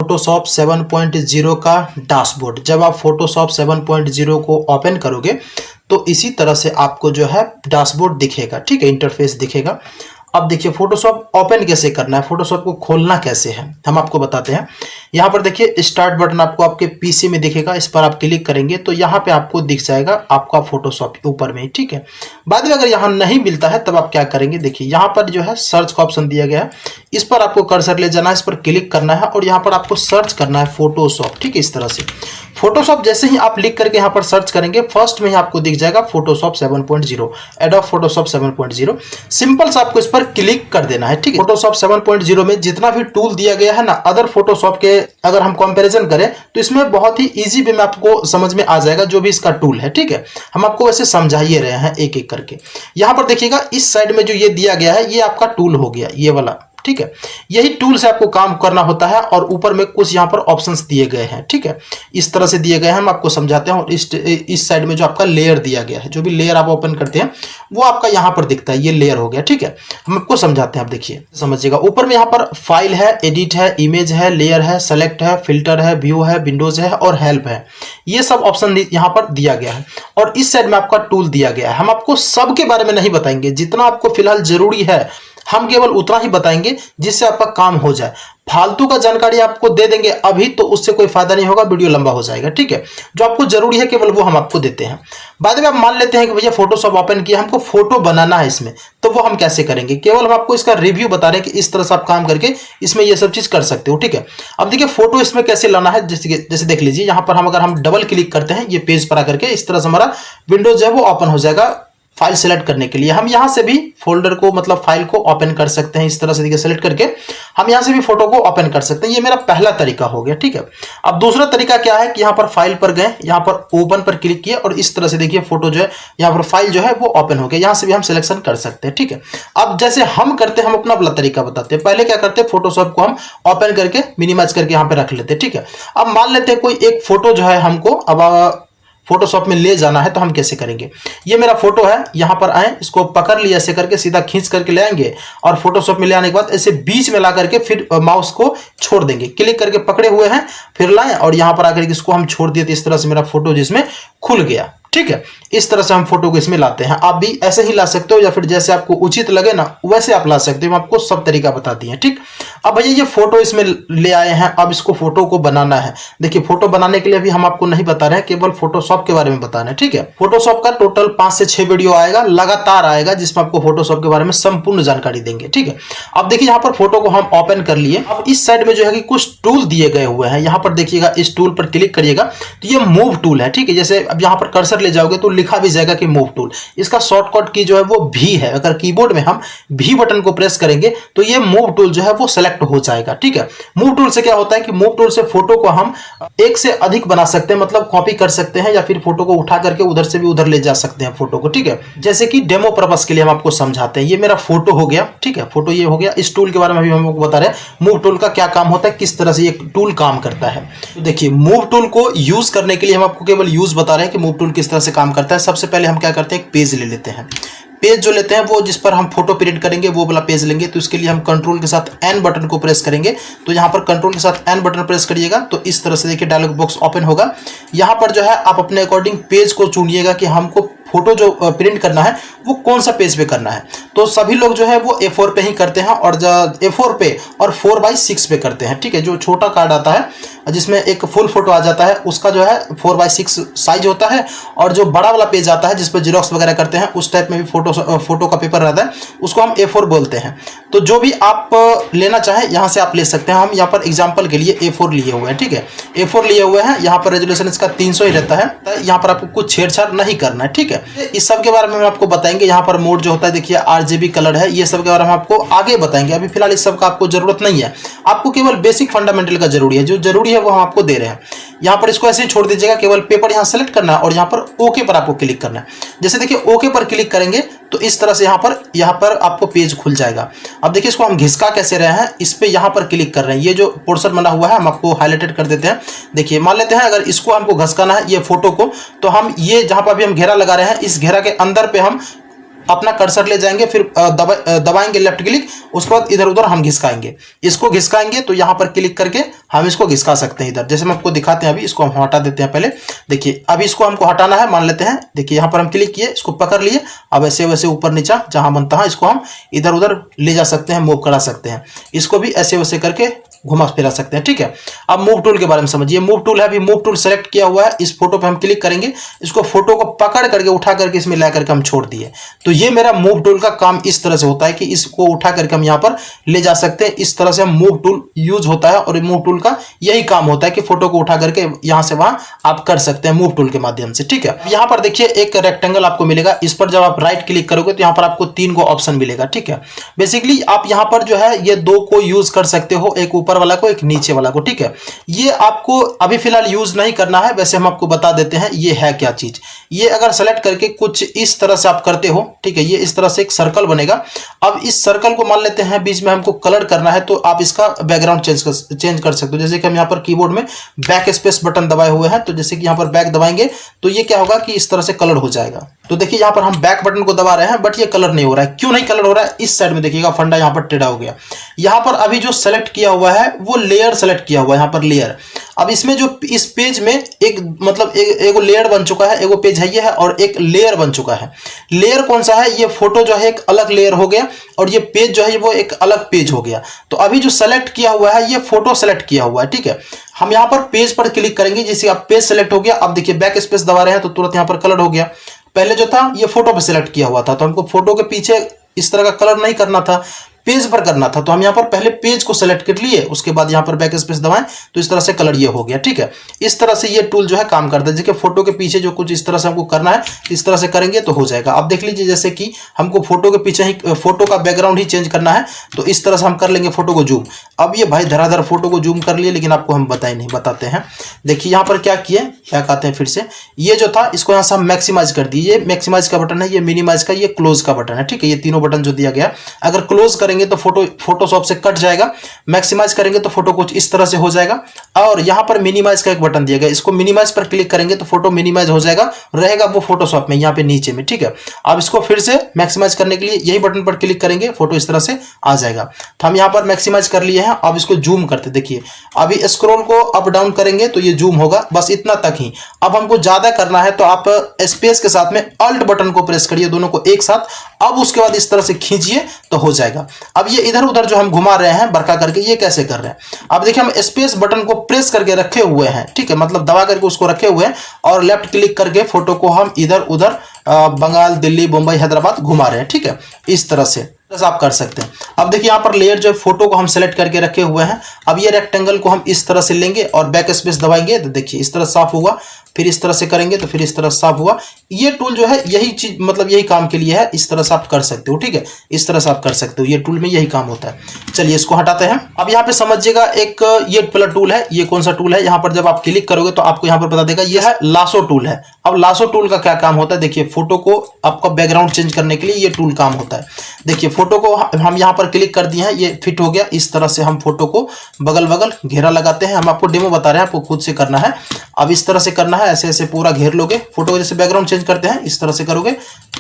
Photoshop 7.0 का dashboard. जब आप फोटोशॉप 7.0 को ओपन करोगे तो इसी तरह से आपको जो है डैशबोर्ड दिखेगा, ठीक है, इंटरफेस दिखेगा। अब देखिए फोटोशॉप ओपन कैसे करना है, फोटोशॉप को खोलना कैसे है, हम आपको बताते हैं। यहाँ पर देखिए स्टार्ट बटन आपको आपके पीसी में दिखेगा, इस पर आप क्लिक करेंगे तो यहाँ पे आपको दिख जाएगा आपका फोटोशॉप ऊपर में, ठीक है। बाद में अगर यहाँ नहीं मिलता है तब आप क्या करेंगे, देखिए यहाँ पर जो है सर्च का ऑप्शन दिया गया है, इस पर आपको कर्सर ले जाना है, इस पर क्लिक करना है और यहाँ पर आपको सर्च करना है फोटोशॉप, ठीक है। इस तरह से फोटोशॉप जैसे ही आप लिख करके यहाँ पर सर्च करेंगे फर्स्ट में ही आपको दिख जाएगा फोटोशॉप 7.0, एडोब फोटोशॉप 7.0। सिंपल से आपको इस पर क्लिक कर देना है, ठीक है। फोटोशॉप 7.0 में जितना भी टूल दिया गया है ना अदर फोटोशॉप के, अगर हम कंपैरिजन करें तो इसमें बहुत ही इजी वे में आपको समझ में आ जाएगा जो भी इसका टूल है, ठीक है। हम आपको वैसे समझा ही रहे हैं एक एक करके। यहाँ पर देखिएगा इस साइड में जो ये दिया गया है ये आपका टूल हो गया, ये वाला, ठीक है। यही टूल से आपको काम करना होता है और ऊपर में कुछ यहाँ पर ऑप्शंस दिए गए हैं, ठीक है, इस तरह से दिए गए हैं, हम आपको समझाते हैं। और इस साइड में जो आपका लेयर दिया गया है, जो भी लेयर आप ओपन करते हैं वो आपका यहाँ पर दिखता है, ये लेयर हो गया, ठीक है। हम आपको समझाते हैं, आप देखिए समझिएगा। ऊपर में यहाँ पर फाइल है, एडिट है, इमेज है, लेयर है, सेलेक्ट है, फिल्टर है, व्यू है, विंडोज है और हेल्प है, ये सब ऑप्शन यहाँ पर दिया गया है। और इस साइड में आपका टूल दिया गया है। हम आपको सबके बारे में नहीं बताएंगे, जितना आपको फिलहाल जरूरी है हम केवल उतना ही बताएंगे जिससे आपका काम हो जाए। फालतू का जानकारी आपको दे देंगे अभी तो उससे कोई फायदा नहीं होगा, वीडियो लंबा हो जाएगा, ठीक है। जो आपको जरूरी है केवल वो हम आपको देते हैं। बाद में आप मान लेते हैं कि भैया फोटोशॉप ओपन किया, हमको फोटो बनाना है इसमें, तो वो हम कैसे करेंगे, केवल हम आपको इसका रिव्यू बता रहे हैं कि इस तरह से आप काम करके इसमें ये सब चीज कर सकते हो, ठीक है। अब देखिए फोटो इसमें कैसे लाना है, जैसे देख लीजिए यहाँ पर हम अगर हम डबल क्लिक करते हैं ये पेज पर आकर के इस तरह से हमारा विंडोज जो है वो ओपन हो जाएगा। फाइल सेलेक्ट करने के लिए हम यहां से भी फोल्डर को, मतलब फाइल को ओपन कर सकते हैं, इस तरह से देखिए सेलेक्ट करके हम यहां से भी फोटो को ओपन कर सकते हैं। ये मेरा पहला तरीका हो गया, ठीक है। अब दूसरा तरीका क्या है कि यहां पर फाइल पर गए, यहां पर ओपन पर क्लिक किए और इस तरह से देखिए फोटो जो है यहां पर फाइल जो है वो ओपन हो गया। यहां से भी हम सिलेक्शन कर सकते हैं, ठीक है। अब जैसे हम करते हैं, हम अपना वाला तरीका बताते हैं। पहले क्या करते हैं, फोटोशॉप को हम ओपन करके मिनिमाइज करके यहां पर रख लेते हैं, ठीक है। अब मान लेते हैं कोई एक फोटो जो है हमको अब फोटोशॉप में ले जाना है, तो हम कैसे करेंगे। ये मेरा फोटो है, यहां पर आए, इसको पकड़ लिया ऐसे करके सीधा खींच करके ले आएंगे और फोटोशॉप में ले आने के बाद ऐसे बीच में ला करके फिर माउस को छोड़ देंगे, क्लिक करके पकड़े हुए हैं फिर लाएं और यहां पर आकर के इसको हम छोड़ दिए, तो इस तरह से मेरा फोटो जिसमें खुल गया, ठीक है। इस तरह से हम फोटो को इसमें लाते हैं। आप भी ऐसे ही ला सकते हो या फिर जैसे आपको उचित लगे ना वैसे आप ला सकते हो, हम आपको सब तरीका बता दिए, ठीक। अब भैया ये फोटो इसमें ले आए हैं, अब इसको फोटो को बनाना है। देखिए फोटो बनाने के लिए भी हम आपको नहीं बता रहे हैं, केवल फोटोशॉप के बारे में बता रहे हैं, ठीक है। फोटोशॉप का टोटल 5 से 6 वीडियो आएगा, लगातार आएगा, जिसमें आपको फोटोशॉप के बारे में संपूर्ण जानकारी देंगे, ठीक है। अब देखिए यहाँ पर फोटो को हम ओपन कर लिए। अब इस साइड में जो है कि कुछ टूल दिए गए हुए हैं, यहाँ पर देखिएगा, इस टूल पर क्लिक करिएगा तो ये मूव टूल है, ठीक है। जैसे अब यहाँ पर कर्सर ले जाओगे तो लिखा भी जाएगा कि मूव टूल, इसका शॉर्टकट की जो है वो भी है। अगर कीबोर्ड में हम भी बटन को प्रेस करेंगे तो ये मूव टूल जो है वो सेलेक्ट हो जाएगा, ठीक है। मूव टूल से क्या होता है कि मूव टूल से फोटो को हम एक से अधिक बना सकते हैं, मतलब कॉपी कर सकते हैं या फिर फोटो को उठा करके उधर से भी उधर ले जा सकते हैं फोटो को, ठीक है। जैसे कि डेमो पर्पस के लिए हम आपको समझाते हैं। ये मेरा फोटो हो गया, ठीक है, फोटो ये हो गया। इस टूल के बारे में भी हम आपको बता रहे हैं, मूव टूल का क्या काम होता है, किस तरह से ये टूल काम करता है। तो देखिए मूव टूल को यूज करने के लिए हम आपको केवल यूज बता रहे हैं कि मूव टूल किस तरह से काम करता है। सबसे पहले हम क्या करते हैं, एक पेज ले लेते हैं। पेज जो लेते हैं वो जिस पर हम फोटो प्रिंट करेंगे वो वाला पेज लेंगे। तो इसके लिए हम कंट्रोल के साथ एन बटन को प्रेस करेंगे। तो यहाँ पर कंट्रोल के साथ एन बटन प्रेस करिएगा तो इस तरह से देखिए डायलॉग बॉक्स ओपन होगा। यहाँ पर जो है आप अपने अकॉर्डिंग पेज को चुनिएगा कि हमको फोटो जो प्रिंट करना है वो कौन सा पेज पे करना है। तो सभी लोग जो है वो A4 पे ही करते हैं और A4 पे और 4x6 पे करते हैं, ठीक है। जो छोटा कार्ड आता है जिसमें एक फुल फोटो आ जाता है उसका जो है 4x6 साइज होता है, और जो बड़ा वाला पेज आता है जिस पर जीरोक्स वगैरह करते हैं उस टाइप में भी फोटो का पेपर रहता है, उसको हम A4 बोलते हैं। तो जो भी आप लेना चाहें यहाँ से आप ले सकते हैं। हम यहाँ पर एग्जाम्पल के लिए A4 लिए हुए हैं, ठीक है, A4 लिए हुए हैं। यहाँ पर रेजोल्यूशन इसका 300 ही रहता है। यहाँ पर आपको कुछ छेड़छाड़ नहीं करना है, ठीक है। इस सब के बारे में हम आपको बताएंगे। यहाँ पर मोड जो होता है देखिए RGB कलर है, ये सब के बारे में आपको आगे बताएंगे। अभी फिलहाल इस सब का आपको जरूरत नहीं है, आपको केवल बेसिक फंडामेंटल का जरूरी है। जो जरूरी है वो हम आपको दे रहे हैं। यहाँ पर इसको ऐसे ही छोड़ दीजिएगा, केवल पेपर यहाँ सेलेक्ट करना है और यहाँ पर ओके पर आपको क्लिक करना है। जैसे देखिए ओके पर क्लिक करेंगे तो इस तरह से यहाँ पर आपको पेज खुल जाएगा। अब देखिए इसको हम घिसका कैसे रहे हैं, इस पे यहाँ पर क्लिक कर रहे हैं। ये जो पोर्शन बना हुआ है हम आपको हाईलाइटेड कर देते हैं। देखिए मान लेते हैं अगर इसको हमको घसकाना है ये फोटो को, तो हम ये जहाँ पर भी हम घेरा लगा रहे हैं इस घेरा के अंदर पे हम अपना कर्सर ले जाएंगे, फिर दबाएंगे लेफ्ट क्लिक, उसके बाद इधर उधर हम घिसकाएंगे, इसको घिसकाएंगे तो यहाँ पर क्लिक करके हम इसको घिसका सकते हैं इधर, जैसे हम आपको दिखाते हैं। अभी इसको हम हटा देते हैं पहले। देखिए अभी इसको हमको हटाना है, मान लेते हैं। देखिए यहाँ पर हम क्लिक किए, इसको पकड़ लिए, अब ऐसे वैसे ऊपर नीचा जहां बनता है इसको हम इधर उधर ले जा सकते हैं, मूव करा सकते हैं। इसको भी ऐसे वैसे करके घुमा फिरा सकते हैं, ठीक है। अब मूव टूल के बारे में समझिए। मूव टूल है, अभी मूव टूल सेलेक्ट किया हुआ है, इस फोटो पे हम क्लिक करेंगे, इसको फोटो को पकड़ करके उठा करके इसमें ला करके हम छोड़ दिए। तो ये मेरा मूव टूल का काम इस तरह से होता है कि इसको उठा करके हम यहाँ पर ले जा सकते हैं। इस तरह से हम मूव टूल यूज होता है, और मूव टूल का यही काम होता है कि फोटो को उठा करके यहाँ से वहां आप कर सकते हैं मूव टूल के माध्यम से, ठीक है। यहाँ पर देखिए एक रेक्टेंगल आपको मिलेगा, इस पर जब आप राइट क्लिक करोगे तो यहाँ पर आपको 3 गो ऑप्शन मिलेगा, ठीक है। बेसिकली आप यहाँ पर जो है ये 2 को यूज कर सकते हो, एक ऊपर वाला को, एक नीचे वाला को, ठीक है। ये आपको अभी फिलहाल यूज नहीं करना है, वैसे हम आपको बता देते हैं ये है क्या चीज। ये अगर सेलेक्ट करके कुछ इस तरह से आप करते हो, ठीक है, ये इस तरह से एक सर्कल बनेगा। अब इस सर्कल को मान लेते हैं बीच में हमको कलर करना है, तो आप इसका बैकग्राउंड चेंज कर सकते हो। जैसे कि हम यहाँ पर कीबोर्ड में बैक स्पेस बटन दबाए हुए हैं, तो जैसे कि यहाँ पर बैक दबाएंगे तो ये क्या होगा कि इस तरह से कलर हो जाएगा। तो देखिए यहाँ पर हम बैक बटन को दबा रहे हैं, बट ये कलर नहीं हो रहा है। क्यों नहीं कलर हो रहा है? इस साइड में देखिएगा फंडा यहाँ पर टेढ़ा हो गया। यहाँ पर अभी जो सेलेक्ट किया हुआ है वो लेयर सेलेक्ट किया हुआ है, यहाँ पर लेयर। अब इसमें जो इस पेज में एक मतलब एक लेयर बन चुका है, एगो पेज है ये है, और एक लेयर बन चुका है। लेयर कौन सा है? ये फोटो जो है एक अलग लेयर हो गया, और ये पेज जो है वो एक अलग पेज हो गया। तो अभी जो सेलेक्ट किया हुआ है ये फोटो सेलेक्ट किया हुआ है, ठीक है। हम यहाँ पर पेज पर क्लिक करेंगे, जैसे आप पेज सेलेक्ट हो गया। अब देखिए बैक स्पेस दबा रहे हैं तो तुरंत यहाँ पर कलर हो गया। पहले जो था ये फोटो पे सिलेक्ट किया हुआ था, तो हमको फोटो के पीछे इस तरह का कलर नहीं करना था, पेज पर करना था। तो हम यहाँ पर पहले पेज को सेलेक्ट कर लिए, उसके बाद यहाँ पर बैक स्पेस दबाएं तो इस तरह से कलर ये हो गया, ठीक है। इस तरह से ये टूल जो है काम करता है। देखिए फोटो के पीछे जो कुछ इस तरह से हमको करना है, इस तरह से करेंगे तो हो जाएगा। अब देख लीजिए जैसे कि हमको फोटो के पीछे ही फोटो का बैकग्राउंड ही चेंज करना है, तो इस तरह से हम कर लेंगे फोटो को जूम। अब ये भाई धराधर फोटो को जूम कर लिए, लेकिन आपको हम बताते हैं। देखिए यहाँ पर क्या किए, क्या कहते हैं, फिर से ये जो था इसको यहाँ से हम मैक्सिमाइज कर दिए। ये मैक्सिमाइज का बटन है, ये मिनिमाइज का, ये क्लोज का बटन है, ठीक है। ये तीनों बटन जो दिया गया, अगर क्लोज करेंगे तो फोटोशॉप से कट जाएगा, मैक्सिमाइज करेंगे तो फोटो कुछ इस तरह से हो जाएगा। और यहाँ पर मिनिमाइज का एक बटन दिया गया, इसको मिनिमाइज पर क्लिक करेंगे तो फोटो मिनिमाइज हो जाएगा, रहेगा वो फोटोशॉप में यहाँ पे नीचे में, ठीक है। अब इसको फिर से मैक्सिमाइज करने के लिए यही बटन पर क्लिक करेंगे, फोटो इस तरह से आ जाएगा। तो हम यहाँ पर मैक्सिमाइज कर लिए हैं। अब इसको जूम करते, देखिए अभी स्क्रॉल को अप डाउन करेंगे तो ये जूम होगा, बस इतना तक ही। अब हमको ज्यादा करना है तो आप स्पेस के साथ में अल्ट बटन को प्रेस करिए, दोनों को एक साथ। अब उसके बाद इस तरह से खींचिए तो हो जाएगा। अब ये इधर उधर जो हम घुमा रहे हैं बरका करके, ये कैसे कर रहे हैं? अब देखिए हम स्पेस बटन को प्रेस करके रखे हुए हैं, ठीक है, मतलब दबा करके उसको रखे हुए हैं, और लेफ्ट क्लिक करके फोटो को हम इधर उधर बंगाल, दिल्ली, मुंबई, हैदराबाद घुमा रहे हैं, ठीक है। इस तरह से आप कर सकते हैं। अब देखिए यहाँ पर लेयर जो फोटो को हम सेलेक्ट करके रखे हुए हैं। अब ये रेक्टेंगल को हम इस तरह से लेंगे और बैक स्पेस दबाएंगे तो देखिए इस तरह साफ होगा, फिर इस तरह से करेंगे तो फिर इस तरह साफ हुआ। ये टूल जो है यही चीज, मतलब यही काम के लिए है, इस तरह से आप कर सकते हो, ठीक है। इस तरह से आप कर सकते हो, ये टूल में यही काम होता है। चलिए इसको हटाते हैं। अब यहाँ पे समझिएगा, एक ये वाला टूल है, ये कौन सा टूल है? यहाँ पर जब आप क्लिक करोगे तो आपको यहाँ पर बता देगा ये है लासो टूल है। अब लासो टूल का क्या काम होता है? देखिए फोटो को आपका बैकग्राउंड चेंज करने के लिए ये टूल काम होता है। देखिए फोटो को हम यहाँ पर क्लिक कर दिए हैं, ये फिट हो गया। इस तरह से हम फोटो को बगल बगल घेरा लगाते हैं। हम आपको डेमो बता रहे हैं, आपको खुद से करना है। अब इस तरह से करना है, ऐसे ऐसे पूरा घेर लोगे। फोटो जैसे बैकग्राउंड चेंज करते हैं इस तरह से करोगे,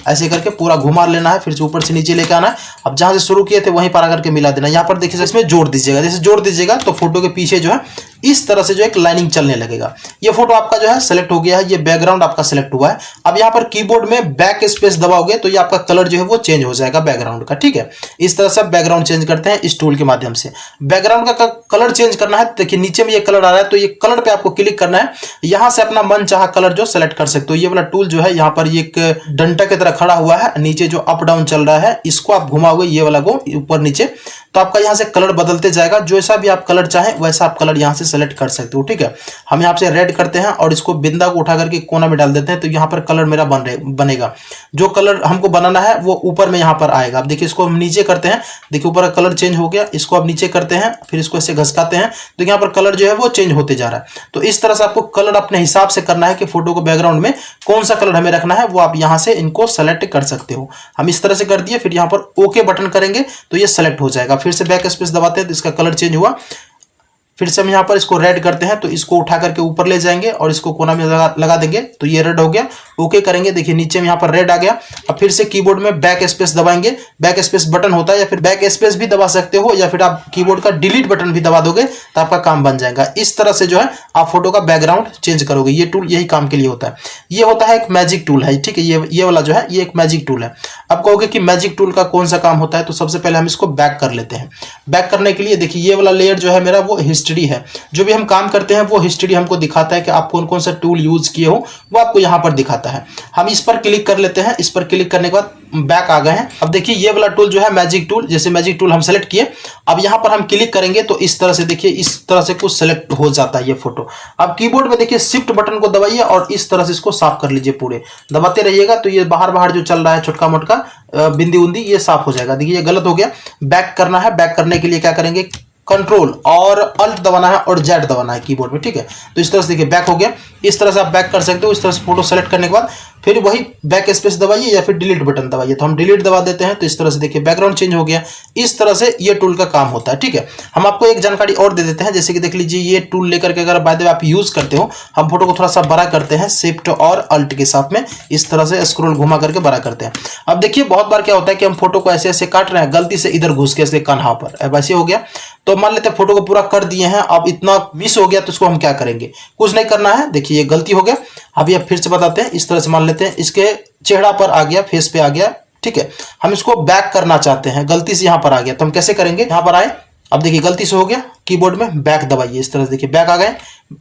ऐसे करके पूरा घुमा लेना है, फिर से ऊपर से नीचे लेके आना है। अब जहां से शुरू किए थे वहीं पर आकर के मिला देना। यहाँ पर देखिए इसमें जोड़ दीजिएगा, जैसे जोड़ दीजिएगा तो फोटो के पीछे जो है इस तरह से जो एक लाइनिंग चलने लगेगा। ये फोटो आपका जो है सेलेक्ट हो गया है, ये बैकग्राउंड आपका सेलेक्ट हुआ है। अब यहाँ पर कीबोर्ड में बैक स्पेस दबाओगे तो ये आपका कलर जो है वो चेंज हो जाएगा बैकग्राउंड का, ठीक है। इस तरह से बैकग्राउंड चेंज करते हैं इस टूल के माध्यम से। बैकग्राउंड का कलर चेंज करना है, देखिए नीचे में ये कलर आ रहा है, तो ये कलर पे आपको क्लिक करना है। यहां से अपना मन चाहा कलर जो सेलेक्ट कर सकते हो। ये वाला टूल जो है यहाँ पर एक डंडा की तरह खड़ा हुआ है, नीचे जो अप डाउन चल रहा है, इसको आप घुमाओगे ये वाला को ऊपर नीचे, तो आपका यहाँ से कलर बदलते जाएगा। जैसा भी आप कलर चाहें वैसा आप कलर यहाँ से सेलेक्ट कर सकते हो, ठीक है। हम यहाँ से रेड करते हैं और इसको बिंदा को उठा करके कोना में डाल देते हैं, तो यहाँ पर कलर मेरा बनेगा। जो कलर हमको बनाना है वो ऊपर में यहाँ पर आएगा। अब देखिए इसको हम नीचे करते हैं, देखिए ऊपर का कलर चेंज हो गया। इसको अब नीचे करते हैं, फिर इसको ऐसे घसकाते हैं, तो यहाँ पर कलर जो है वो चेंज होते जा रहा है। तो इस तरह से आपको कलर अपने हिसाब से करना है कि फोटो को बैकग्राउंड में कौन सा कलर हमें रखना है, वो आप यहाँ से इनको सेलेक्ट कर सकते हो। हम इस तरह से कर दिए, फिर यहाँ पर ओके बटन करेंगे तो ये सेलेक्ट हो जाएगा। फिर से बैक स्पेस दबाते हैं तो इसका कलर चेंज हुआ। फिर से हम यहाँ पर इसको रेड करते हैं, तो इसको उठा करके ऊपर ले जाएंगे और इसको कोना में लगा देंगे, तो ये रेड हो गया। ओके करेंगे, देखिए नीचे में यहाँ पर रेड आ गया। अब फिर से कीबोर्ड में बैक स्पेस दबाएंगे, बैक स्पेस बटन होता है या फिर बैक स्पेस भी दबा सकते हो, या फिर आप कीबोर्ड का डिलीट बटन भी दबा दोगे तो आपका काम बन जाएगा। इस तरह से जो है आप फोटो का बैकग्राउंड चेंज करोगे। ये टूल यही काम के लिए होता है। ये होता है एक मैजिक टूल है, ठीक है, ये वाला जो है ये एक मैजिक टूल है। अब कहोगे कि मैजिक टूल का कौन सा काम होता है, तो सबसे पहले हम इसको बैक कर लेते हैं। बैक करने के लिए देखिए ये वाला लेयर जो है मेरा वो हिस्ट्री है। जो भी हम काम करते हैं वो हिस्ट्री हमको दिखाता है कि आप कौन कौन सा टूल यूज किए हो, वो आपको यहाँ पर दिखाता है। हम इस पर क्लिक कर लेते हैं। इस पर क्लिक करने के बाद बैक आ गए हैं। अब देखिए ये वाला टूल जो है मैजिक टूल, जैसे मैजिक टूल हम सेलेक्ट किए, अब यहाँ पर हम क्लिक करेंगे तो इस तरह से देखिए इस तरह से कुछ सेलेक्ट हो जाता है ये फोटो। अब कीबोर्ड में देखिए शिफ्ट बटन को दबाइए और इस तरह से इसको साफ कर लीजिए। पूरे दबाते रहिएगा तो ये बाहर जो चल रहा है छोटका मोटका बिंदी उंदी ये साफ हो जाएगा। देखिए ये गलत हो गया। बैक करना है। बैक करने के लिए क्या करेंगे, कंट्रोल और अल्ट दबाना है और जेड दबाना है कीबोर्ड में, ठीक है। तो इस तरह से देखिए बैक हो गया। इस तरह से आप बैक कर सकते हो। इस तरह से फोटो सेलेक्ट करने के बाद फिर वही बैक स्पेस दबाइए या फिर डिलीट बटन दबाइए। तो हम डिलीट दबा देते हैं, तो इस तरह से देखिए बैकग्राउंड चेंज हो गया। इस तरह से ये टूल का काम होता है, ठीक है। हम आपको एक जानकारी और दे देते हैं, जैसे कि देख लीजिए ये टूल लेकर के अगर बाय द वे आप यूज करते हो, हम फोटो को थोड़ा सा बड़ा करते हैं शिफ्ट और अल्ट के साथ में, इस तरह से स्क्रॉल घुमा करके बड़ा करते हैं। अब देखिए बहुत बार क्या होता है कि हम फोटो को ऐसे ऐसे काट रहे हैं, गलती से इधर घुस के ऐसे कान्हा पर, अब ऐसे हो गया। तो मान लेते हैं फोटो को पूरा कर दिए हैं, अब इतना मिस हो गया तो इसको हम क्या करेंगे, कुछ नहीं करना है। देखिए ये गलती हो गया। अब ये फिर से बताते हैं। इस तरह से मान लेते हैं इसके चेहरा पर आ गया, फेस पे आ गया, ठीक है। हम इसको बैक करना चाहते हैं, गलती से यहां पर आ गया, तो हम कैसे करेंगे, यहां पर आए। अब देखिए गलती से हो गया, कीबोर्ड में बैक दबाइए। इस तरह से देखिए बैक आ गए।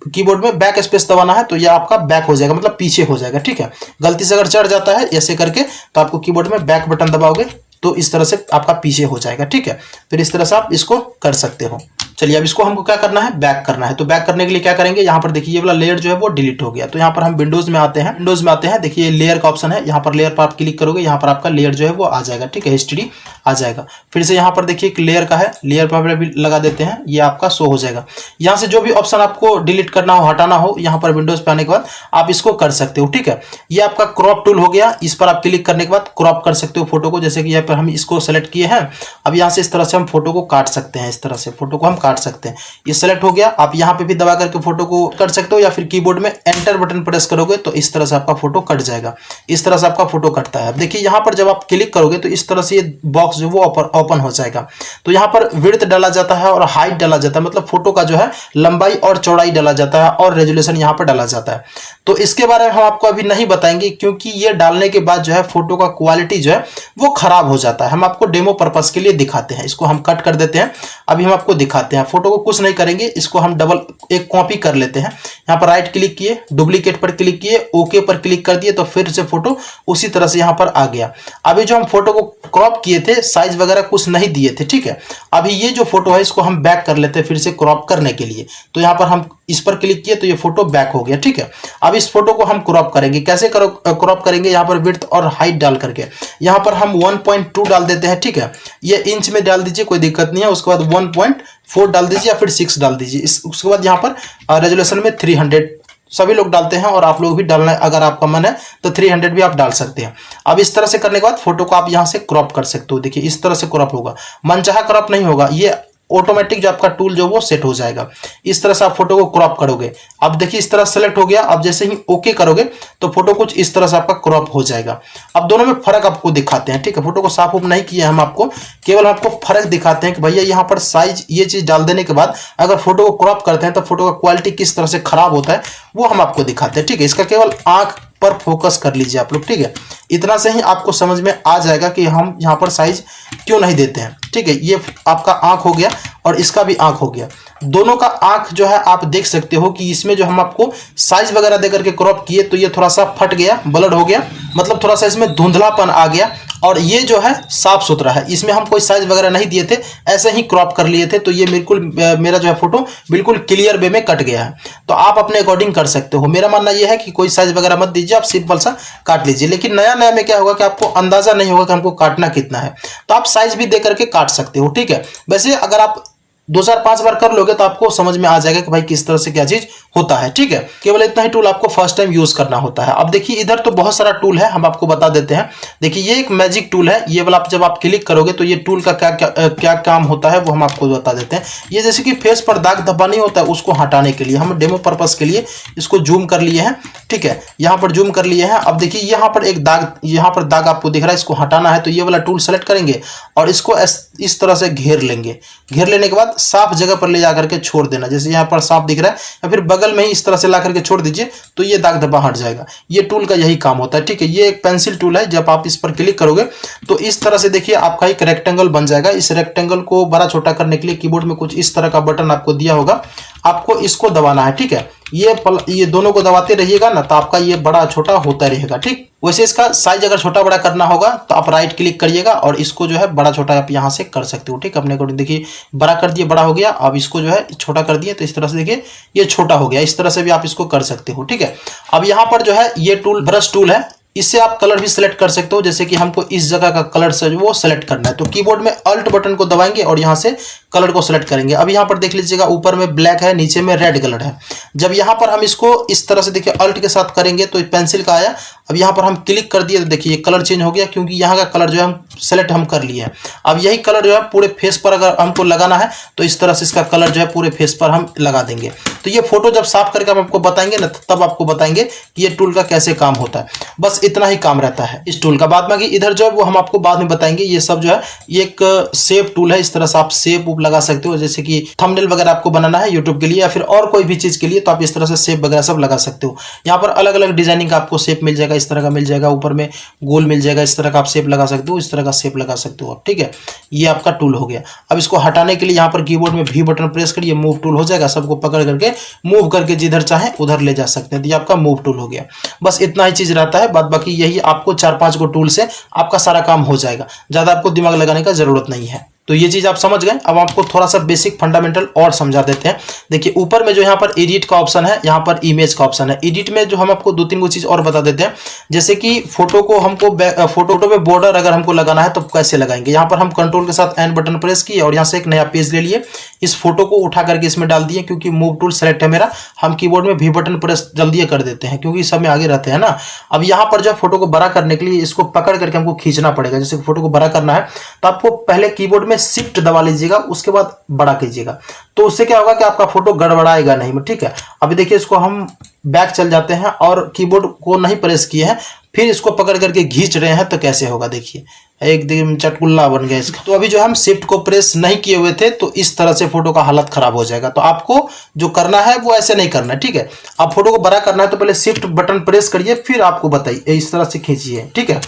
कीबोर्ड में बैक स्पेस दबाना है तो ये आपका बैक हो जाएगा, मतलब पीछे हो जाएगा, ठीक है। गलती से अगर चढ़ जाता है ऐसे करके तो आपको कीबोर्ड में बैक बटन दबाओगे तो इस तरह से आपका पीछे हो जाएगा, ठीक है। फिर इस तरह से आप इसको कर सकते हो। चलिए अब इसको हमको क्या करना है, बैक करना है। तो बैक करने के लिए क्या करेंगे, यहाँ पर देखिए ये वाला लेयर जो है वो डिलीट हो गया। तो यहाँ पर हम विंडोज में आते हैं। विंडोज में आते हैं, देखिए लेयर का ऑप्शन है, यहाँ पर लेयर पर आप क्लिक करोगे, यहाँ पर आपका लेयर जो है वो आ जाएगा, ठीक है, हिस्ट्री आ जाएगा। फिर से यहाँ पर देखिए एक लेयर का है, लेयर पर भी लगा देते हैं, ये आपका शो हो जाएगा। यहाँ से जो भी ऑप्शन आपको डिलीट करना हो, हटाना हो, यहाँ पर विंडोज पे आने के बाद आप इसको कर सकते हो, ठीक है। ये आपका क्रॉप टूल हो गया। इस पर आप क्लिक करने के बाद क्रॉप कर सकते हो फोटो को, जैसे कि यहाँ पर हम इसको सेलेक्ट किए हैं। अब यहाँ से इस तरह से हम फोटो को काट सकते हैं, इस तरह से फोटो को हम काट सकते हैं। ये सेलेक्ट हो गया। आप यहाँ पे भी दबा करके फोटो को कर सकते हो या फिर कीबोर्ड में एंटर बटन प्रेस करोगे तो इस तरह से आपका फोटो कट जाएगा। इस तरह से आपका फोटो कटता है। अब देखिए यहाँ पर जब आप क्लिक करोगे तो इस तरह से ये बॉक्स जो वो ओपन हो जाएगा। तो यहाँ पर विड्थ डाला जाता है और हाइट डाला जाता है, मतलब फोटो का जो है लंबाई और चौड़ाई डाला जाता है और रेजोल्यूशन यहाँ पर डाला जाता है। तो इसके बारे में हम आपको अभी नहीं बताएंगे क्योंकि ये डालने के बाद जो है फोटो का क्वालिटी जो है वो खराब हो जाता है। हम आपको डेमो पर्पस के लिए दिखाते हैं। इसको हम कट कर देते हैं। अभी हम आपको दिखाते हैं। फोटो को कुछ नहीं करेंगे, इसको हम डबल एक कॉपी कर लेते हैं। यहाँ पर राइट क्लिक किए, डुप्लीकेट पर क्लिक किए, ओके पर क्लिक कर दिए तो फिर से फोटो उसी तरह से यहाँ पर आ गया। अभी जो हम फोटो को क्रॉप किए थे, साइज वगैरह कुछ नहीं दिए थे, ठीक है। अभी ये जो फोटो है इसको हम बैक कर लेते हैं फिर से क्रॉप करने के लिए। तो यहाँ पर हम इस पर क्लिक किए तो ये फोटो बैक हो गया, ठीक है। अब इस फोटो को हम क्रॉप करेंगे। कैसे क्रॉप करेंगे, यहाँ पर विड्थ और हाइट डाल करके यहाँ पर हम 1.2 डाल देते हैं, ठीक है। ये इंच में डाल दीजिए, कोई दिक्कत नहीं है। उसके बाद 1.4 डाल दीजिए या फिर 6 डाल दीजिए। उसके बाद यहाँ पर रेजोल्यूशन में 300 सभी लोग डालते हैं और आप लोग भी डालना है, अगर आपका मन है तो 300 भी आप डाल सकते हैं। अब इस तरह से करने के बाद फोटो को आप यहाँ से क्रॉप कर सकते हो। देखिए इस तरह से क्रॉप होगा, मनचाहा क्रॉप नहीं होगा, ये ऑटोमेटिक जो आपका टूल जो वो सेट हो जाएगा। इस तरह से आप फोटो को क्रॉप करोगे। अब देखिए इस तरह सेलेक्ट हो गया। अब जैसे ही ओके करोगे तो फोटो कुछ इस तरह से आपका क्रॉप हो जाएगा। अब दोनों में फर्क आपको दिखाते हैं, ठीक है। फोटो को साफ उप नहीं किया हम आपको, केवल आपको फर्क दिखाते हैं कि भैया यहाँ पर साइज ये चीज डाल देने के बाद अगर फोटो को क्रॉप करते हैं तो फोटो का क्वालिटी किस तरह से खराब होता है वो हम आपको दिखाते हैं, ठीक है। इसका केवल आंख पर फोकस कर लीजिए आप लोग, ठीक है। इतना से ही आपको समझ में आ जाएगा कि हम यहाँ पर साइज क्यों नहीं देते हैं, ठीक है। ये आपका आंख हो गया और इसका भी आंख हो गया। दोनों का आंख जो है आप देख सकते हो कि इसमें जो हम आपको साइज वगैरह देकर के क्रॉप किए तो ये थोड़ा सा फट गया, ब्लड हो गया, मतलब थोड़ा सा इसमें धुंधलापन आ गया। और ये जो है साफ सुथरा है, इसमें हम कोई साइज वगैरह नहीं दिए थे, ऐसे ही क्रॉप कर लिए थे। तो ये बिल्कुल मेरा जो है फोटो बिल्कुल क्लियर वे में कट गया है। तो आप अपने अकॉर्डिंग कर सकते हो। मेरा मानना यह है कि कोई साइज वगैरह मत दीजिए, आप सिंपल सा काट लीजिए। लेकिन नया नया में क्या होगा कि आपको अंदाजा नहीं होगा कि हमको काटना कितना है, तो आप साइज भी दे करके काट सकते हो, ठीक है। वैसे अगर आप 2 4 5 बार कर लोगे तो आपको समझ में आ जाएगा कि भाई किस तरह से क्या चीज होता है। ठीक है, केवल इतना ही टूल आपको फर्स्ट टाइम यूज करना होता है। अब देखिए इधर तो बहुत सारा टूल है, हम आपको बता देते हैं। देखिए ये एक मैजिक टूल है, ये वाला जब आप क्लिक करोगे तो ये टूल का क्या क्या क्या काम होता है वो हम आपको बता देते हैं। ये जैसे कि फेस पर दाग धब्बा नहीं होता है, उसको हटाने के लिए हम डेमो पर्पस के लिए इसको जूम कर लिए हैं। ठीक है, यहाँ पर जूम कर लिए हैं। अब देखिए यहाँ पर एक दाग, यहाँ पर दाग आपको दिख रहा है, इसको हटाना है तो ये वाला टूल सेलेक्ट करेंगे और इसको इस तरह से घेर लेंगे। घेर लेने के बाद साफ जगह पर ले जाकर के छोड़ देना, जैसे यहाँ पर साफ दिख रहा है, या फिर बगल में ही इस तरह से ला करके छोड़ दीजिए तो ये दाग धब्बा हट जाएगा। ये टूल का यही काम होता है। ठीक है, ये एक पेंसिल टूल है, जब आप इस पर क्लिक करोगे तो इस तरह से देखिए आपका एक रेक्टेंगल बन जाएगा। इस रेक्टेंगल को बड़ा छोटा करने के लिए कीबोर्ड में कुछ इस तरह का बटन आपको दिया होगा, आपको इसको दबाना है। ठीक है, ये दोनों को दबाते रहिएगा ना तो आपका ये बड़ा छोटा होता रहेगा। ठीक, वैसे इसका साइज अगर छोटा बड़ा करना होगा तो आप राइट क्लिक करिएगा और इसको जो है बड़ा छोटा आप यहाँ से कर सकते हो। ठीक, अपने अकॉर्डिंग देखिए बड़ा कर दिए, बड़ा हो गया। अब इसको जो है छोटा कर दिए तो इस तरह से देखिए ये छोटा हो गया। इस तरह से भी आप इसको कर सकते हो। ठीक है, अब यहाँ पर जो है ये टूल ब्रश टूल है, इससे आप कलर भी सिलेक्ट कर सकते हो। जैसे कि हमको इस जगह का कलर से वो सिलेक्ट करना है तो कीबोर्ड में अल्ट बटन को दबाएंगे और यहाँ से कलर को सिलेक्ट करेंगे। अब यहाँ पर देख लीजिएगा ऊपर में ब्लैक है, नीचे में रेड कलर है। जब यहाँ पर हम इसको इस तरह से देखिए अल्ट के साथ करेंगे तो पेंसिल का आया। अब यहाँ पर हम क्लिक कर दिए तो देखिए ये कलर चेंज हो गया, क्योंकि यहाँ का कलर जो है हम सेलेक्ट हम कर लिए हैं। अब यही कलर जो है पूरे फेस पर अगर हमको लगाना है तो इस तरह से इसका कलर जो है पूरे फेस पर हम लगा देंगे। तो ये फोटो जब साफ करके हम आपको बताएंगे ना तब आपको बताएंगे कि ये टूल का कैसे काम होता है। बस इतना ही काम रहता है इस टूल का। बाद में इधर जो है वो हम आपको बाद में बताएंगे। ये सब जो है ये एक शेप टूल है, इस तरह से आप शेप लगा सकते हो। जैसे कि थंबनेल वगैरह आपको बनाना है यूट्यूब के लिए या फिर और कोई भी चीज के लिए तो आप इस तरह से शेप वगैरह सब लगा सकते हो। यहाँ पर अलग अलग डिजाइनिंग का आपको शेप मिल जाएगा, इस तरह का मिल जाएगा, ऊपर में गोल मिल जाएगा, इस तरह का आप शेप लगा सकते हो, इस तरह का शेप लगा सकते हो आप। ठीक है, ये आपका टूल हो गया। अब इसको हटाने के लिए यहाँ पर कीबोर्ड में भी बटन प्रेस करिए, मूव टूल हो जाएगा। सबको पकड़ करके मूव करके जिधर चाहे उधर ले जा सकते हैं। तो ये आपका मूव टूल हो गया। बस इतना ही चीज रहता है, बाद बाकी यही आपको 4 5 गो टूल से आपका सारा काम हो जाएगा। ज्यादा आपको दिमाग लगाने का जरूरत नहीं है। तो ये चीज आप समझ गए। अब आपको थोड़ा सा बेसिक फंडामेंटल और समझा देते हैं। देखिए ऊपर में जो यहाँ पर एडिट का ऑप्शन है, यहाँ पर इमेज का ऑप्शन है। एडिट में जो हम आपको 2 3 गो चीज और बता देते हैं। जैसे कि फोटो को हमको फोटो पे बॉर्डर अगर हमको लगाना है तो कैसे लगाएंगे। यहाँ पर हम कंट्रोल के साथ एन बटन प्रेस किए और यहाँ से एक नया पेज ले लिए, इस फोटो को उठा करके इसमें डाल दिए। क्योंकि मूव टूल सेलेक्ट है मेरा, हम कीबोर्ड में भी बटन प्रेस जल्दी कर देते हैं क्योंकि सब में आगे रहते हैं ना। अब यहाँ पर जो फोटो को बड़ा करने के लिए इसको पकड़ करके हमको खींचना पड़ेगा। जैसे फोटो को बड़ा करना है तो आपको पहले कीबोर्ड में शिफ्ट दबा लीजिएगा, उसके बाद बड़ा कीजिएगा। तो उससे क्या होगा कि आपका फोटो गड़बड़ाएगा नहीं। ठीक है, अभी देखिए इसको हम बैक चल जाते हैं और कीबोर्ड को नहीं प्रेस किए हैं, फिर इसको पकड़ करके खींच रहे हैं तो कैसे होगा। देखिए एकदम चटकुल्ला बन गया इसका। तो अभी जो हम शिफ्ट को प्रेस नहीं किए हुए थे तो इस तरह से फोटो का हालत खराब हो जाएगा। तो आपको जो करना है वो ऐसे नहीं करना है। ठीक है, आप फोटो को बड़ा करना है तो पहले शिफ्ट बटन प्रेस करिए, फिर आपको बताइए इस तरह से खींचिए। ठीक है,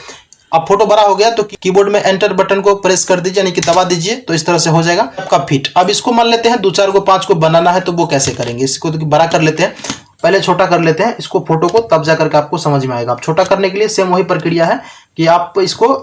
अब फोटो बड़ा हो गया तो कीबोर्ड में एंटर बटन को प्रेस कर दीजिए, यानी कि दबा दीजिए, तो इस तरह से हो जाएगा आपका फिट। अब इसको मान लेते हैं 2 4 को 5 को बनाना है तो वो कैसे करेंगे। इसको तो बड़ा कर लेते हैं, पहले छोटा कर लेते हैं इसको फोटो को, तब जाकर के आपको समझ में आएगा। आप छोटा करने के लिए सेम वही प्रक्रिया है कि आप इसको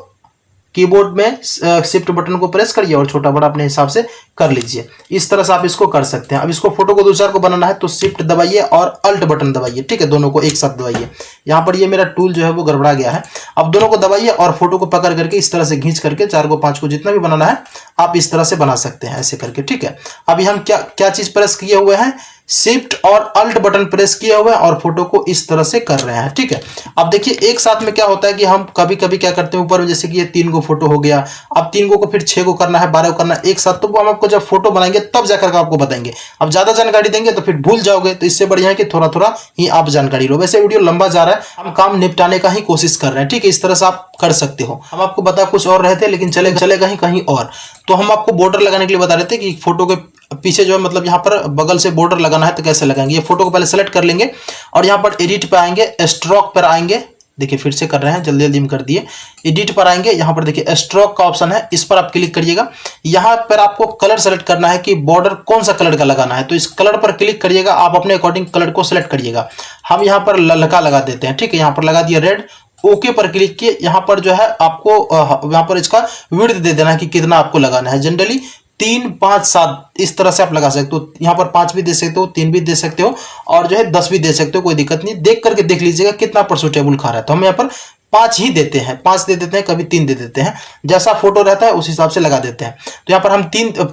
कीबोर्ड में शिफ्ट बटन को प्रेस करिए और छोटा बड़ा अपने हिसाब से कर लीजिए। इस तरह से आप इसको कर सकते हैं। अब इसको फोटो को 2 4 को बनाना है तो शिफ्ट दबाइए और अल्ट बटन दबाइए। ठीक है, दोनों को एक साथ दबाइए। यहाँ पर ये मेरा टूल जो है वो गड़बड़ा गया है। अब दोनों को दबाइए और फोटो को पकड़ करके इस तरह से खींच करके 4 को 5 को जितना भी बनाना है आप इस तरह से बना सकते हैं ऐसे करके। ठीक है, अभी हम क्या क्या चीज प्रेस किए हुए हैं, शिफ्ट और अल्ट बटन प्रेस किए हुए हैं और फोटो को इस तरह से कर रहे हैं। ठीक है, अब देखिए एक साथ में क्या होता है कि हम कभी कभी क्या करते हैं ऊपर में, जैसे कि ये 3 गो फोटो हो गया, अब 3 गो को फिर 6 को करना है, 12 को करना है एक साथ। तो वो हम आपको जब फोटो बनाएंगे तब जाकर के आपको बताएंगे। अब ज्यादा जानकारी देंगे तो फिर भूल जाओगे, तो इससे बढ़िया है कि थोड़ा थोड़ा ही आप जानकारी लो। वैसे वीडियो लंबा जा रहा है, हम काम निपटाने का ही कोशिश कर रहे हैं। ठीक है, इस तरह से आप कर सकते हो। हम आपको बता कुछ और रहे थे लेकिन चलेगा ही कहीं और। तो हम आपको बॉर्डर लगाने के लिए बता रहे थे कि फोटो के पीछे जो है मतलब यहाँ पर बगल से बॉर्डर लगाना है तो कैसे लगाएंगे। ये फोटो को पहले सेलेक्ट कर लेंगे और यहाँ पर एडिट पे आएंगे, स्ट्रोक पर आएंगे। देखिए फिर से कर रहे हैं, जल्दी जल्दी में कर दिए। एडिट पर आएंगे, यहाँ पर देखिए स्ट्रोक का ऑप्शन है, इस पर आप क्लिक करिएगा। यहाँ पर आपको कलर सेलेक्ट करना है कि बॉर्डर कौन सा कलर का लगाना है, तो इस कलर पर क्लिक करिएगा। आप अपने अकॉर्डिंग कलर को सेलेक्ट करिएगा। हम यहाँ पर ललका लगा देते हैं। ठीक है, यहाँ पर लगा दिया रेड, ओके पर क्लिक किए। यहाँ पर जो है आपको यहाँ पर इसका विड्थ दे देना है कि कितना आपको लगाना है। जनरली 3 5 7 इस तरह से आप लगा सकते हो। यहाँ पर 5 भी दे सकते हो, 3 भी दे सकते हो और जो है 10 भी दे सकते हो, कोई दिक्कत नहीं। देख करके देख लीजिएगा कितना पर सूटेबल खा रहा है। तो हम यहाँ पर 5 ही देते हैं, 5 दे देते हैं, कभी 3 दे देते हैं, जैसा फोटो रहता है उस हिसाब से लगा देते हैं। तो यहाँ पर हम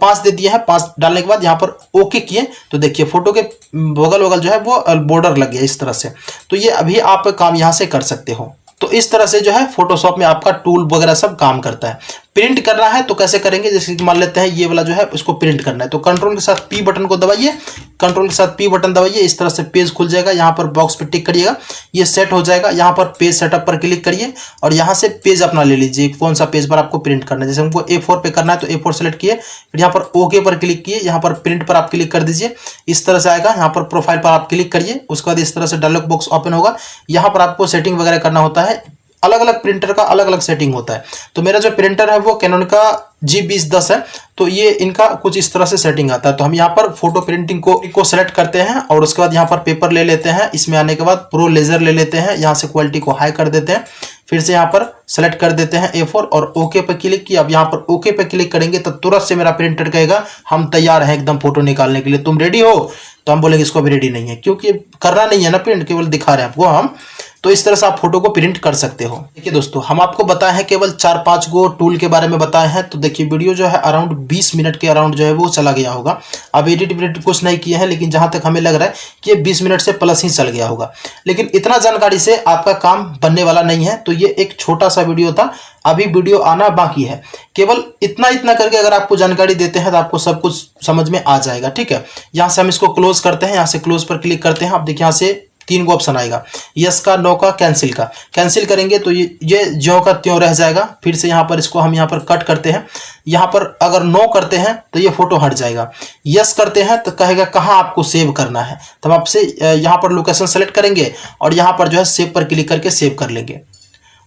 5 दे दिए हैं। 5 डालने के बाद यहाँ पर ओके किए तो देखिए फोटो के बगल बगल जो है वो बॉर्डर लग गया इस तरह से। तो ये अभी आप काम यहाँ से कर सकते हो। तो इस तरह से जो है फोटोशॉप में आपका टूल वगैरह सब काम करता है। प्रिंट करना है तो कैसे करेंगे, जैसे कि मान लेते हैं ये वाला जो है इसको प्रिंट करना है, तो कंट्रोल के साथ पी बटन को दबाइए, कंट्रोल के साथ पी बटन दबाइए, इस तरह से पेज खुल जाएगा। यहाँ पर बॉक्स पे टिक करिएगा, ये सेट हो जाएगा। यहाँ पर पेज सेटअप पर क्लिक करिए और यहाँ से पेज अपना ले लीजिए, कौन सा पेज पर आपको प्रिंट करना है। जैसे हमको A4 पे करना है तो A4 सेलेक्ट किए, फिर यहाँ पर ओके पर क्लिक किए, यहाँ पर प्रिंट पर आप क्लिक कर दीजिए, इस तरह से आएगा। यहाँ पर प्रोफाइल पर आप क्लिक करिए, उसके बाद इस तरह से डायलॉग बॉक्स ओपन होगा। यहाँ पर आपको सेटिंग वगैरह करना होता है, अलग अलग प्रिंटर का अलग अलग सेटिंग होता है। तो मेरा जो प्रिंटर है वो कैनन का G2010 है, तो ये इनका कुछ इस तरह से सेटिंग आता है। तो हम यहाँ पर फोटो प्रिंटिंग को सेलेक्ट करते हैं और उसके बाद यहाँ पर पेपर ले लेते हैं, इसमें आने के बाद प्रो लेजर ले लेते हैं, यहाँ से क्वालिटी को हाई कर देते हैं, फिर से यहाँ पर सेलेक्ट कर देते हैं A4 और ओके पे क्लिक किया। अब यहाँ पर ओके पे क्लिक करेंगे तो तुरंत से मेरा प्रिंटर कहेगा हम तैयार हैं एकदम फोटो निकालने के लिए, तुम रेडी हो। तो हम बोलेंगे इसको अभी रेडी नहीं है, क्योंकि करना नहीं है ना प्रिंट, केवल दिखा रहे हैं आपको हम। तो इस तरह से आप फोटो को प्रिंट कर सकते हो। देखिए दोस्तों, हम आपको बताए हैं केवल 4-5 गो टूल के बारे में बताए हैं। तो देखिए वीडियो जो है अराउंड 20 मिनट के अराउंड जो है वो चला गया होगा। अब एडिट कुछ नहीं किए हैं, लेकिन जहां तक हमें लग रहा है कि ये 20 मिनट से प्लस ही चल गया होगा। लेकिन इतना जानकारी से आपका काम बनने वाला नहीं है, तो ये एक छोटा सा वीडियो था, अभी वीडियो आना बाकी है। केवल इतना करके अगर आपको जानकारी देते हैं तो आपको सब कुछ समझ में आ जाएगा। ठीक है, यहाँ से हम इसको क्लोज करते हैं, यहाँ से क्लोज पर क्लिक करते हैं। आप देखिए यहाँ से 3 गो ऑप्शन आएगा, यस का, नो का, कैंसिल का। कैंसिल करेंगे तो ये ज्यों का त्यों रह जाएगा। फिर से यहाँ पर इसको हम यहाँ पर कट करते हैं। यहाँ पर अगर नो करते हैं तो ये फोटो हट जाएगा, यस करते हैं तो कहेगा कहाँ आपको सेव करना है। तो हम आपसे यहाँ पर लोकेशन सेलेक्ट करेंगे और यहाँ पर जो है सेव पर क्लिक करके सेव कर लेंगे।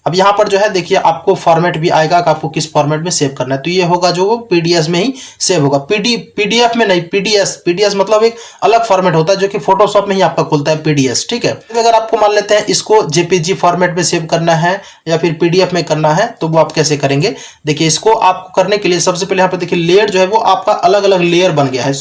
अब यहाँ पर जो है देखिए आपको फॉर्मेट भी आएगा कि आपको किस फॉर्मेट में सेव करना है। तो ये होगा जो वो पीडीएस में ही सेव होगा, पीडीएफ में नहीं। पीडीएस मतलब एक अलग फॉर्मेट होता है जो कि फोटोशॉप में ही आपका खुलता है पीडीएस। ठीक है, तो अगर आपको मान लेते हैं इसको जेपीजी फॉर्मेट में सेव करना है या फिर पीडीएफ में करना है, तो वो आप कैसे करेंगे। देखिए इसको आपको करने के लिए सबसे पहले यहाँ पर देखिए लेयर जो है वो आपका अलग अलग लेयर बन गया है।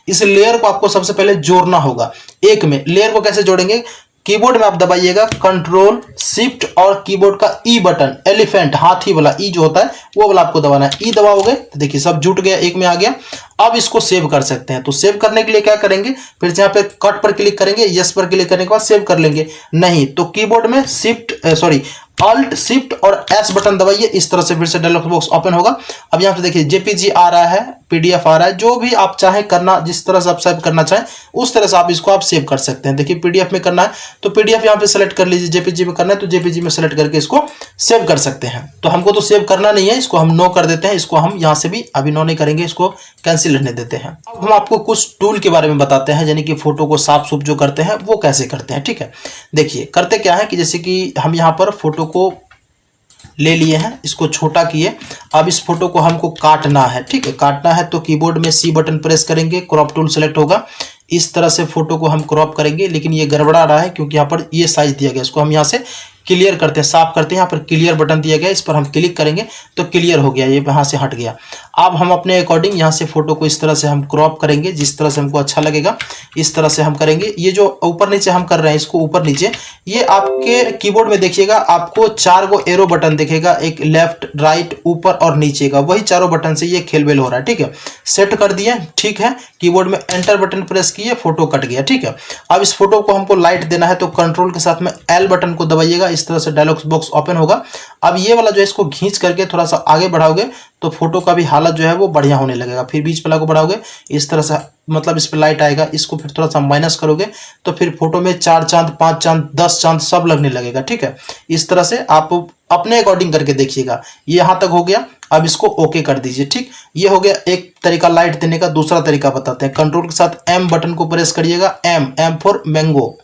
इस लेयर को आपको सबसे पहले जोड़ना होगा एक में। लेयर को कैसे जोड़ेंगे, कीबोर्ड में आप दबाइएगा कंट्रोल शिफ्ट और कीबोर्ड का ई बटन, एलिफेंट हाथी वाला ई जो होता है वो वाला आपको दबाना है। ई दबाओगे तो देखिए सब जुट गया, एक में आ गया। अब इसको सेव कर सकते हैं। तो सेव करने के लिए क्या करेंगे, फिर से यहाँ पे कट पर क्लिक करेंगे, यस पर क्लिक करने के बाद सेव कर लेंगे। नहीं तो कीबोर्ड में अल्ट शिफ्ट और एस बटन दबाइए, इस तरह से फिर से डायलॉग बॉक्स ओपन होगा। अब यहाँ पे देखिए जेपीजी आ रहा है, पीडीएफ आ रहा है, जो भी आप चाहे करना, जिस तरह से आप सेव करना चाहें उस तरह से आप इसको सेव कर सकते हैं। देखिए पीडीएफ में करना है तो पीडीएफ यहाँ पे सेलेक्ट कर लीजिए, जेपीजी में करना है तो जेपीजी में सेलेक्ट करके इसको सेव कर सकते हैं। तो हमको तो सेव करना नहीं है, इसको हम नो कर देते हैं। इसको हम यहाँ से भी अभी नो नहीं करेंगे, इसको कैंसिल रहने देते हैं। अब हम आपको कुछ टूल के बारे में बताते हैं, यानी कि फोटो को साफ सुफ जो करते हैं वो कैसे करते हैं। ठीक है, देखिए करते क्या है कि जैसे कि हम यहाँ पर फोटो को ले लिए हैं, इसको छोटा किए। अब इस फोटो को हमको काटना है। ठीक है, काटना है तो कीबोर्ड में सी बटन प्रेस करेंगे, क्रॉप टूल सेलेक्ट होगा, इस तरह से फोटो को हम क्रॉप करेंगे। लेकिन ये गड़बड़ा रहा है क्योंकि यहाँ पर ये साइज दिया गया, इसको हम यहाँ से क्लियर करते हैं, साफ करते हैं। यहाँ पर क्लियर बटन दिया गया, इस पर हम क्लिक करेंगे तो क्लियर हो गया, ये यहाँ से हट गया। अब हम अपने अकॉर्डिंग यहाँ से फोटो को इस तरह से हम क्रॉप करेंगे, जिस तरह से हमको अच्छा लगेगा इस तरह से हम करेंगे। ये जो ऊपर नीचे हम कर रहे हैं, इसको ऊपर नीचे, ये आपके कीबोर्ड में देखिएगा आपको 4 गो एरो बटन दिखेगा, एक लेफ्ट राइट ऊपर और नीचे का, वही चारों बटन से ये खेलबेल हो रहा है। ठीक है, सेट कर दिए, ठीक है। कीबोर्ड में एंटर बटन प्रेस किए, फोटो कट गया। ठीक है, अब इस फोटो को हमको लाइट देना है तो कंट्रोल के साथ में एल बटन को दबाइएगा, इस तरह से डायलॉग बॉक्स ओपन होगा। अब ये वाला जो है इसको खींच करके थोड़ा सा आगे बढ़ाओगे तो फोटो का भी हालत जो है वो बढ़िया होने लगेगा। फिर बीच वाला को बढ़ाओगे, इस तरह से मतलब इस पे लाइट आएगा, इसको फिर थोड़ा सा माइनस करोगे तो फिर फोटो में 4 चांद 5 चांद 10 चांद सब लगने लगेगा। ठीक है, इस तरह से आप अपने अकॉर्डिंग करके देखिएगा। ये यहाँ तक हो गया, अब इसको ओके कर दीजिए। ठीक, ये हो गया एक तरीका लाइट देने का। दूसरा तरीका बताते हैं, कंट्रोल के साथ एम बटन को प्रेस करिएगा, एम फॉर मैंगो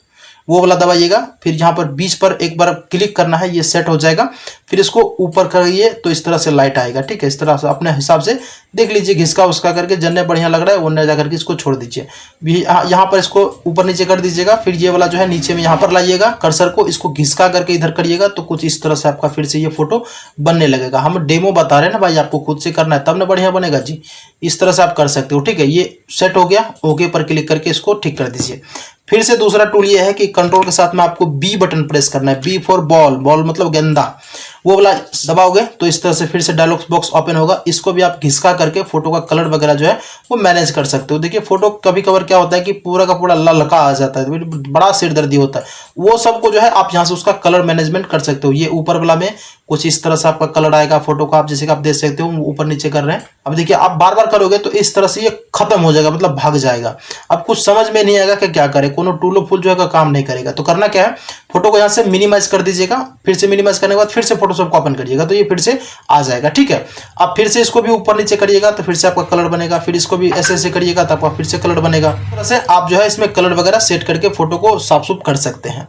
वो वाला दबाइएगा। फिर यहाँ पर बीच पर एक बार क्लिक करना है, ये सेट हो जाएगा। फिर इसको ऊपर करिए तो इस तरह से लाइट आएगा। ठीक है, इस तरह से अपने हिसाब से देख लीजिए, घिसका उसका करके जन्ने बढ़िया लग रहा है वो जा करके इसको छोड़ दीजिए। यहाँ पर इसको ऊपर नीचे कर दीजिएगा। फिर ये वाला जो है नीचे में यहाँ पर लाइएगा कर्सर को, इसको घिसका करके इधर करिएगा तो कुछ इस तरह से आपका फिर से ये फोटो बनने लगेगा। हम डेमो बता रहे हैं ना भाई, आपको खुद से करना है तब ना बढ़िया बनेगा जी। इस तरह से आप कर सकते हो। ठीक है, ये सेट हो गया, ओके पर क्लिक करके इसको ठीक कर दीजिए। फिर से दूसरा टूल ये है कि कंट्रोल के साथ में आपको बी बटन प्रेस करना है, बी फॉर बॉल, बॉल मतलब गेंदा, वो वाला दबाओगे तो इस तरह से फिर से डायलॉग बॉक्स ओपन होगा। इसको भी आप घिसका करके फोटो का कलर वगैरह जो है वो मैनेज कर सकते हो। देखिए फोटो कभी कभार क्या होता है कि पूरा का पूरा ललका आ जाता है, बड़ा सिरदर्दी होता है, वो सबको जो है आप यहाँ से उसका कलर मैनेजमेंट कर सकते हो। ये ऊपर वाला में कुछ इस तरह से आपका कलर आएगा फोटो का, आप जैसे कि आप देख सकते हो ऊपर नीचे कर रहे हैं। अब देखिए आप बार बार करोगे तो इस तरह से ये खत्म हो जाएगा, मतलब भाग जाएगा। अब कुछ समझ में नहीं आएगा कि क्या करें, कोनो टूलो फुल जो है काम नहीं करेगा। तो करना क्या है, फोटो को यहाँ से मिनिमाइज कर दीजिएगा, फिर से मिनिमाइज करने के बाद फिर से फोटोशॉप को ओपन करिएगा तो ये फिर से आ जाएगा। ठीक है, अब फिर से इसको भी ऊपर नीचे करिएगा तो फिर से आपका कलर बनेगा, फिर इसको भी ऐसे ऐसे करिएगा तो आपका फिर से कलर बनेगा। इस तरह से आप जो है इसमें कलर वगैरह सेट करके फोटो को साफ सुफ कर सकते हैं।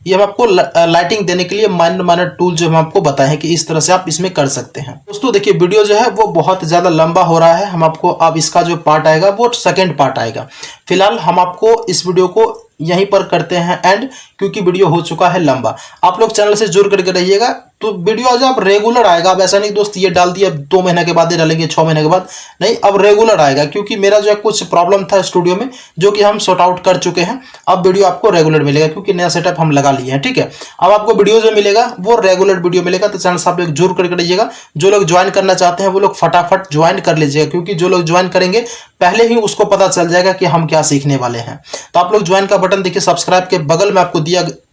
ये हम आपको लाइटिंग देने के लिए माइनर माइनर टूल जो हम आपको बताए हैं कि इस तरह से आप इसमें कर सकते हैं। दोस्तों देखिए वीडियो जो है वो बहुत ज़्यादा लंबा हो रहा है, हम आपको अब इसका जो पार्ट आएगा वो सेकंड पार्ट आएगा। फिलहाल हम आपको इस वीडियो को यहीं पर करते हैं एंड, क्योंकि वीडियो हो चुका है लंबा। आप लोग चैनल से जुड़ करके रहिएगा तो वीडियो जो आप रेगुलर आएगा। अब ऐसा नहीं दोस्त ये डाल दिया 2 महीने के बाद ये डालेंगे 6 महीने के बाद, नहीं अब रेगुलर आएगा, क्योंकि मेरा जो है कुछ प्रॉब्लम था स्टूडियो में जो कि हम सॉर्ट आउट कर चुके हैं। अब वीडियो आपको रेगुलर मिलेगा क्योंकि नया सेटअप हम लगा लिए हैं। ठीक है, अब आपको वीडियो जो मिलेगा वो रेगुलर वीडियो मिलेगा। तो चैनल से आप लोग जुड़ करके रहिएगा। जो लोग ज्वाइन करना चाहते हैं वो लोग फटाफट ज्वाइन कर लीजिएगा, क्योंकि जो लोग ज्वाइन करेंगे पहले ही उसको पता चल जाएगा कि हम क्या सीखने वाले हैं। तो आप लोग ज्वाइन का बटन देखिए सब्सक्राइब के बगल में आपको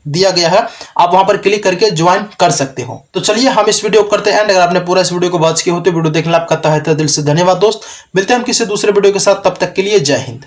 दिया गया है, आप वहां पर क्लिक करके ज्वाइन कर सकते हो। तो चलिए हम इस वीडियो को करते हैं एंड। अगर आपने पूरा इस वीडियो को वॉच किया हो तो वीडियो देखने आपका तहे दिल से धन्यवाद दोस्त। मिलते हैं हम किसी दूसरे वीडियो के साथ, तब तक के लिए जय हिंद।